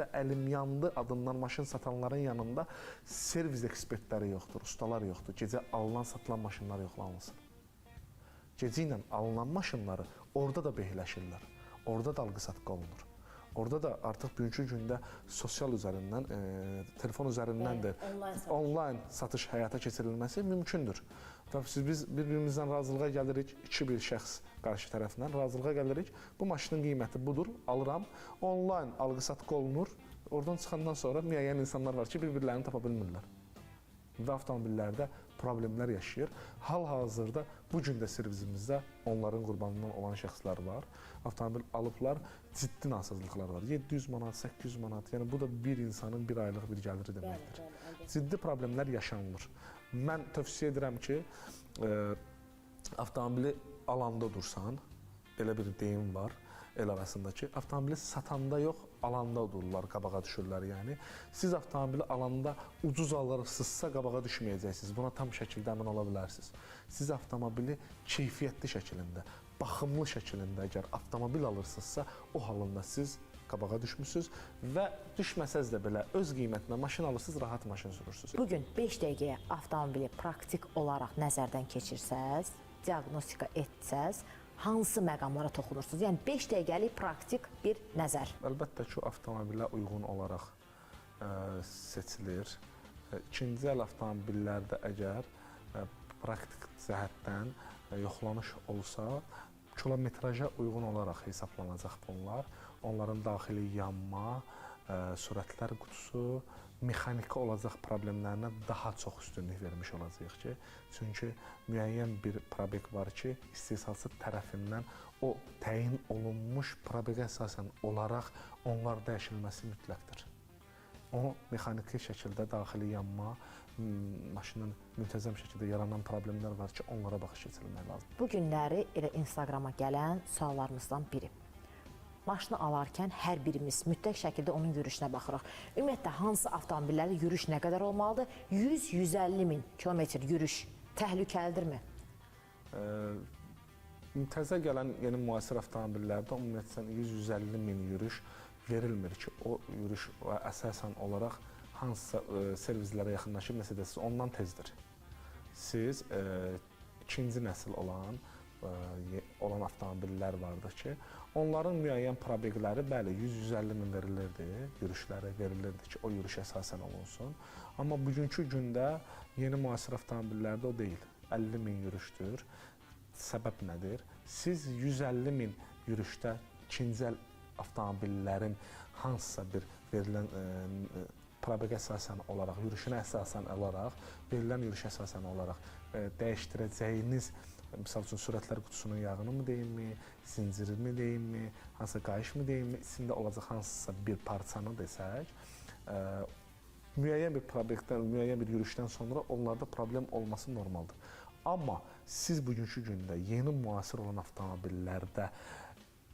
və Əlimyanlı adından maşın satanların yanında servis ekspertləri yoxdur, ustalar yoxdur. Gecə alınan, satılan maşınlar yoxlanılsın. Gecə ilə alınan maşınları orada da beyləşirlər. Orada da alqı-satqı olunur. Orada da artıq bugünkü gündə sosial üzərindən, telefon üzərindən də onlayn satış həyata keçirilməsi mümkündür. Və biz bir-birimizdən razılığa gəlirik, bir şəxs qarşı tərəfindən razılığa gəlirik. Bu maşının qiyməti budur, alıram. Onlayn alqı-satqı olunur. Oradan çıxandan sonra müəyyən insanlar var ki, bir-birlərini tapa bilmirlər. Və avtomobillərdə problemlər yaşayır. Hal-hazırda bu gün də servisimizdə onların qurbanından olan şəxslər var. Avtomobil alıblar, ciddi nasazlıqlar var. 700 manat, 800 manat, yəni bu da bir insanın bir aylıq bir gəliri deməkdir. Ciddi problemlər yaşanılır. Mən tövsiyə edirəm ki, avtomobili alanda dursan, elə bir deyim var el arasındakı, avtomobili satanda yox, alanda dururlar, qabağa düşürlər yəni. Siz avtomobili alanda ucuz alırsınızsa qabağa düşməyəcəksiniz, buna tam şəkildə əmin ola bilərsiniz. Siz avtomobili keyfiyyətli şəkilində, baxımlı şəkilində əgər avtomobil alırsınızsa, o halında siz qabağa düşmüsünüz və düşməsəz də belə öz qiymətinə maşın alırsınız, rahat maşın sürürsünüz. Bugün 5 dəqiqəyə avtomobili praktik olaraq nəzərdən keçirsəz, diaqnostika etsəz, hansı məqamlara toxunursunuz? Yəni 5 dəqiqəlik praktik bir nəzər. Əlbəttə ki, avtomobilə uyğun olaraq seçilir. İkinci əl avtomobillərdə əgər praktik cəhətdən yoxlanış olsa, kilometraja uyğun olaraq hesablanacaq bunlar. Onların daxili yanma, sürətlər qutusu, mexaniki olacaq problemlərinə daha çox üstünlük vermiş olacaq ki, çünki müəyyən bir probek var ki, istehsalçı tərəfindən o təyin olunmuş probeqə əsasən olaraq onlar dəyişilməsi mütləqdir. O mexaniki şəkildə daxili yanma, maşının müntəzəm şəkildə yaranan problemlər var ki, onlara baxış keçirilmək lazımdır. Bu günləri elə Instagrama gələn suallarımızdan biri. Maşını alarkən hər birimiz mütləq şəkildə onun yürüşünə baxırıq. Ümumiyyətlə, hansı avtomobillərdə yürüş nə qədər olmalıdır? 100-150 min kilometr yürüş təhlükəlidirmi? Təzə gələn yeni müasir avtomobillərdə ümumiyyətlə 100-150 min yürüş verilmir ki, o yürüş əsasən olaraq hansısa servislərə yaxınlaşıb məsələsiz ondan tezdir. Siz ikinci nəsil olan avtomobillər vardır ki, onların müəyyən probeqləri, bəli, 100-150 min verilirdi, yürüşləri verilirdi ki, o yürüş əsasən olunsun. Amma bugünkü gündə yeni müasir avtomobillərdə o deyil, 50 min yürüşdür. Səbəb nədir? Siz 150 min yürüşdə ikinci əl avtomobillərin hansısa bir verilən probeqə əsasən olaraq, yürüşünə əsasən olaraq, verilən yürüşə əsasən olaraq dəyişdirəcəyiniz, misal üçün, sürətlər qutusunun yağını mı deyimmi, zincirimi deyimmi, hansısa qayış mı deyimmi, içində olacaq hansısa bir parçanı desək, müəyyən bir probeqdən, müəyyən bir yürüşdən sonra onlarda problem olması normaldır. Amma siz bugünkü gündə yeni müasir olan avtomobillərdə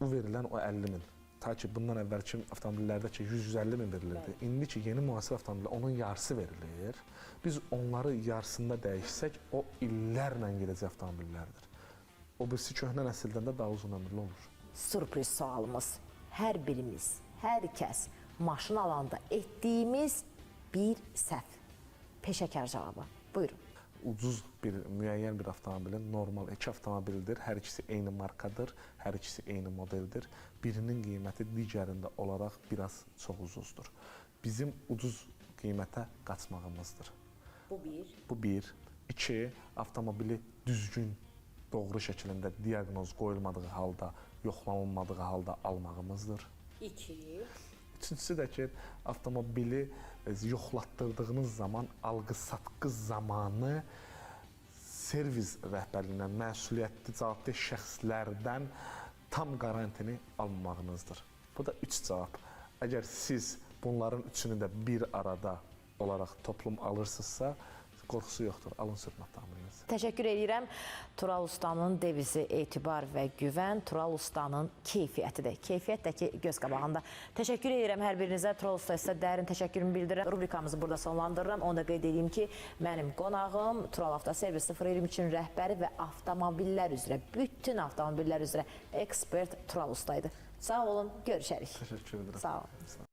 verilən o 50 min, ta ki bundan əvvəlki avtomobillərdə ki 100-150 min verilirdi, indi ki yeni müasir avtomobillər onun yarısı verilir. Biz onları yarısında dəyişsək, o illərlə gedəcək avtomobillərdir. O birisi köhnə nəsildən də daha uzun ömürlü olur. Sürpriz sualımız. Hər birimiz, hər kəs maşın alanda etdiyimiz bir səhv. Peşəkar cavabı. Buyurun. Ucuz bir, müəyyən bir avtomobilin normal iki avtomobildir. Hər ikisi eyni markadır, hər ikisi eyni modeldir. Birinin qiyməti digərində olaraq biraz çox ucuzdur. Bizim ucuz qiymətə qaçmağımızdır. Bu bir. İki, avtomobili düzgün, doğru şəkildə diaqnoz qoyulmadığı halda, yoxlanılmadığı halda almağımızdır. Üçüncüsü də ki, avtomobili yoxlatdırdığınız zaman, alqı-satqı zamanı servis rəhbərliyindən, məsuliyyətli cavabdeh şəxslərdən tam qarantini almamağınızdır. Bu da 3 cavab. Əgər siz bunların üçünü də bir arada olaraq toplum alırsınızsa, qorxusu yoxdur, alın sürün avtomobilinizi. Təşəkkür edirəm. Tural Ustanın devizi etibar və güvən, Tural Ustanın keyfiyyətidir. Keyfiyyət də ki, göz qabağında. Təşəkkür edirəm hər birinizə. Tural Usta sizə dərin təşəkkürümü bildirirəm. Rubrikamızı burada sonlandırıram. Onu da qeyd edeyim ki, mənim qonağım Tural Avtoservis 023-ün rəhbəri və avtomobillər üzrə, bütün avtomobillər üzrə ekspert Tural Usta idi. Sağ olun, görüşərik. Təşəkkür edirəm. Sağ olun.